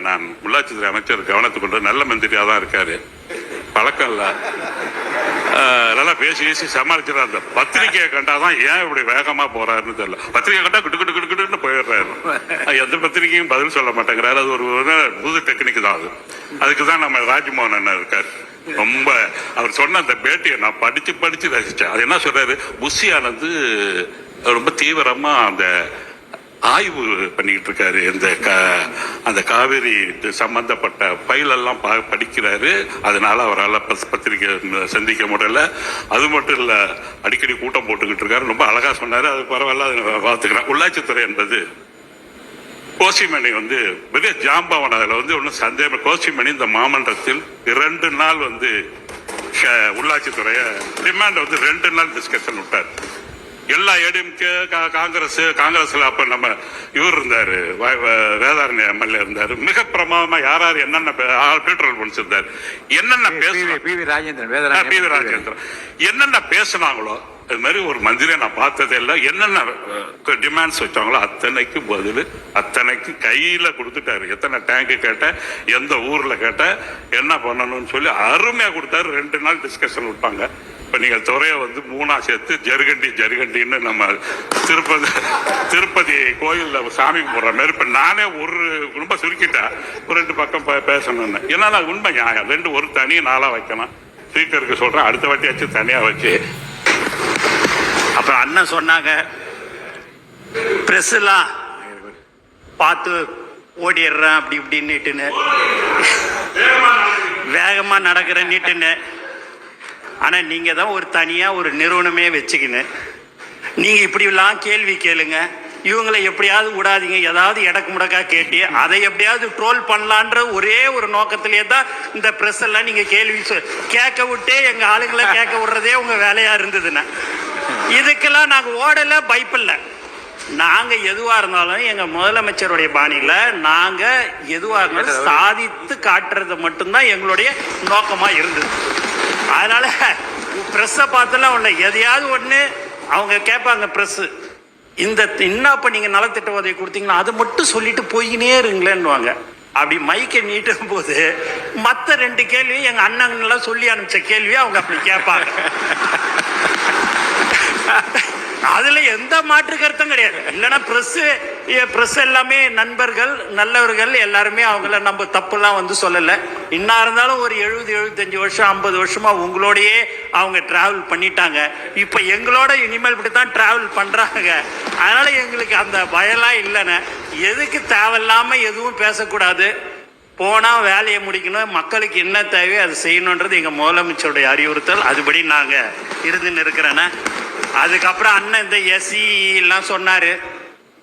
நான் உள்ளாட்சித்துறை அமைச்சர் கவனத்துக்கு கொண்டு நல்ல மந்திரியாக தான் இருக்காரு, பழக்கம் இல்லை, நல்லா பேசி சமாளிச்சிடறாரு. அந்த பத்திரிகையை கண்டாதான் ஏன் இப்படி வேகமா போறாருன்னு தெரியல. பத்திரிகை கண்டா கிட்டு போயிடுறாரு. எந்த பத்திரிகையும் பதில் சொல்ல மாட்டேங்கிறாரு. அது ஒரு புது டெக்னிக் தான். அதுக்கு தான் நம்ம ராஜ்மோகன் அண்ணன் இருக்காரு. ரொம்ப அவர் சொன்ன அந்த பேட்டியை நான் படிச்சு ரசிச்சேன். அது என்ன சொல்றாரு, புஷி ஆனந்து ரொம்ப தீவிரமா அந்த ஆய்வு பண்ணிக்கிட்டு இருக்காரு. அந்த காவிரி சம்பந்தப்பட்ட பயிலெல்லாம் படிக்கிறாரு. அதனால அவரால் பத்திரிகை சந்திக்க முடியல. அது மட்டும் இல்லை, அடிக்கடி கூட்டம் போட்டுக்கிட்டு இருக்காரு. ரொம்ப அழகா சொன்னாரு. அது பரவாயில்ல, அதை பார்த்துக்கிறேன். உள்ளாட்சித்துறை என்பது கோசிமணி பெரிய ஜாம்பவன். அதில் ஒன்றும் சந்தேகம். கோசிமணி இந்த மாமன்றத்தில் 2 நாள் உள்ளாட்சித்துறையை டிமாண்ட் 2 நாள் டிஸ்கஷன் விட்டார். எல்லா ஏடிஎம்கே காங்கிரஸ்ல அப்ப நம்ம இவர் இருந்தாரு, வேதாரண்ய எம்எல்ஏ இருந்தாரு. மிக பிரமாதமா யார் என்னென்ன பீட்டர் முடிச்சிருந்தாரு, என்னென்ன ராஜேந்திரன் என்னென்ன பேசினாங்களோ அது மாதிரி ஒரு மந்திரியை நான் பார்த்ததே இல்லை. என்னென்ன டிமாண்ட்ஸ் வச்சாங்களோ அத்தனைக்கு பதில், அத்தனைக்கு கையில கொடுத்துட்டாரு. எத்தனை டேங்கு கேட்ட, எந்த ஊர்ல கேட்ட, என்ன பண்ணணும்னு சொல்லி அருமையா கொடுத்தாரு. 2 நாள் டிஸ்கஷன் விட்டாங்க. இப்ப நீங்க துறையை 3ஆ சேர்த்து ஜருகண்டின்னு நம்ம திருப்பதி கோயில்ல சாமி போடுற மாதிரி இப்ப நானே ரொம்ப சுருக்கிட்டா ஒரு 2 பக்கம் பேசணும்னு. ஏன்னா உண்மை நியாயம். 2 ஒரு தனி நாளா வைக்கணும். ஸ்பீக்கருக்கு சொல்றேன், அடுத்த வாட்டி வச்சு தனியா வச்சு. அப்புறம் அண்ணன் சொன்னாங்க, பிரஸ்லாம் பார்த்து ஓடிடுறேன் அப்படி இப்படின்னுட்டுன்னு, வேகமா நடக்கிறேன்னுட்டுன்னு. ஆனா நீங்க தான் ஒரு தனியா ஒரு நிறுவனமே வச்சுக்கின்னு நீங்க இப்படிலாம் கேள்வி கேளுங்க, இவங்களை எப்படியாவது விடாதீங்க, ஏதாவது இடக்கு முடக்கா கேட்டு அதை எப்படியாவது ட்ரோல் பண்ணலான்ற ஒரே ஒரு நோக்கத்திலேயே தான் இந்த பிரஸ் எல்லாம் நீங்க கேள்வி கேட்க விட்டே எங்க ஆளுங்களை கேட்க விடுறதே உங்க வேலையா இருந்ததுன்னா, இதுக்கெல்லாம் நாங்க ஓடல, பயப்பில்ல. நாங்க எதுவா இருந்தாலும் எங்க முதலமைச்சருடைய பாணியில நாங்க எதுவா இருந்தாலும் சாதித்து காட்டுறது மட்டும்தான் எங்களுடைய நோக்கமா இருந்தது. அதனால பிரஸ்ஸை பார்த்துலாம் ஒண்ணு, எதையாவது ஒண்ணு அவங்க கேட்பாங்க பிரஸ், என்னப்ப நீங்க நலத்திட்ட உதவி கொடுத்தீங்களா அதை மட்டும் சொல்லிட்டு போயினே இருங்களேன்னுவாங்க. அப்படி மைக்கை நீட்டும் போது மற்ற 2 கேள்வி எங்க அண்ணங்கள்லாம் சொல்லி அனுப்பிச்ச கேள்வி அவங்க அப்படி கேட்பாங்க. அதுல எந்த மாற்று கருத்தும் கிடையாது. இல்லைன்னா பிரஸ் எல்லாமே நண்பர்கள், நல்லவர்கள், எல்லாருமே அவங்கள நம்ம தப்புலாம் சொல்லலை. இன்னும் இருந்தாலும் ஒரு 70-75 வருஷம் 50 வருஷமா உங்களோடையே அவங்க டிராவல் பண்ணிட்டாங்க. இப்ப எங்களோட இனிமேல் இப்படி தான் டிராவல் பண்றாங்க. அதனால எங்களுக்கு அந்த பயம்லாம் இல்லைன்னு. எதுக்கு தேவையில்லாம எதுவும் பேசக்கூடாது, போனா வேலையை முடிக்கணும், மக்களுக்கு என்ன தேவையோ அதை செய்யணுன்றது எங்க முதலமைச்சருடைய அறிவுறுத்தல். அதுபடி நாங்க இருந்துன்னு இருக்கிறேன்னா. அதுக்கப்புறம் அண்ணன் இந்த எஸ்சி எல்லாம் சொன்னாரு,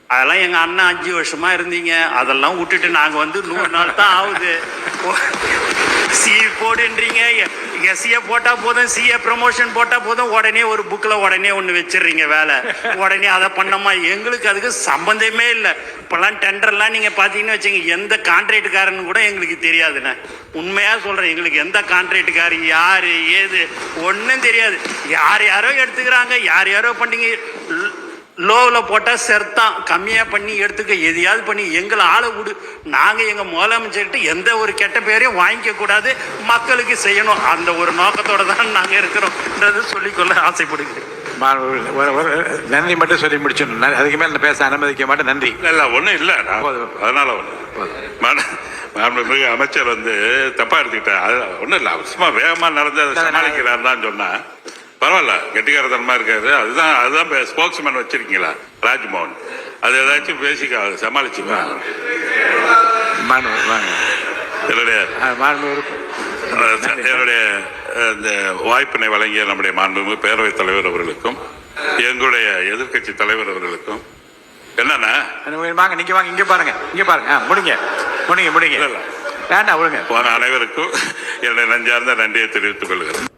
அதெல்லாம் எங்க அண்ணன் 5 வருஷமா இருந்தீங்க, அதெல்லாம் விட்டுட்டு நாங்க 100 நாள் தான் ஆகுது. சி போடுன்றீங்க, எஸ்சியை போட்டா போதும், சிஏ ப்ரமோஷன் போட்டா போதும், உடனே ஒரு புக்கில் உடனே ஒன்று வச்சிடுறீங்க வேலை, உடனே அதை பண்ணோமா. எங்களுக்கு அதுக்கு சம்பந்தமே இல்லை. இப்போல்லாம் டெண்டர்லாம் நீங்கள் பார்த்தீங்கன்னு வச்சுங்க, எந்த கான்ட்ராக்டுக்காரன்னு கூட எங்களுக்கு தெரியாதுண்ணே. உண்மையாக சொல்கிறேன், எங்களுக்கு எந்த கான்ட்ராக்டுக்காரு யார் ஏது ஒன்றும் தெரியாது. யாரோ எடுத்துக்கிறாங்க, யாரோ பண்ணிங்க. லோவில் போட்டால் செர்த்தான், கம்மியாக பண்ணி எடுத்துக்க, எதையாவது பண்ணி எங்களை ஆளை விடு. நாங்கள் எங்கள் முதலமைச்சர்கிட்ட எந்த ஒரு கெட்ட பேரையும் வாங்கிக்க கூடாது, மக்களுக்கு செய்யணும். அந்த ஒரு நோக்கத்தோடு தான் நாங்கள் இருக்கிறோம்ன்றது சொல்லிக்கொள்ள ஆசைப்படுகிறேன். நன்றி மட்டும் சொல்லி முடிச்சிடணும். அதுக்கு மேலே பேச அனுமதிக்க மாட்டேன். நன்றி. இல்லை ஒன்றும் இல்லை, அதனால ஒன்று அமைச்சர் தப்பா எடுத்துக்கிட்டேன். அது ஒன்றும் இல்லை, அவசியமாக வேகமாக நடந்து அதை சமாளிக்கிறார் தான் சொன்னேன். பரவாயில்ல, கெட்டிக்காரத்தனமா இருக்காரு. அதுதான் ஸ்போக்ஸ்மேன் வச்சிருக்கீங்களா ராஜ்மோகன், அது ஏதாச்சும் பேசிக்க சமாளிச்சுங்க. என்னுடைய இந்த வாய்ப்பினை வழங்கிய நம்முடைய மாண்புமிகு பேரவைத் தலைவர் அவர்களுக்கும் எங்களுடைய எதிர்கட்சி தலைவர் அவர்களுக்கும் என்னன்னா, நீங்க வாங்க, இங்க பாருங்க, முடிங்க வேண்டாம், ஒழுங்க அனைவருக்கும் என்னுடைய நெஞ்சார்ந்த நன்றியை தெரிவித்துக் கொள்கிறேன்.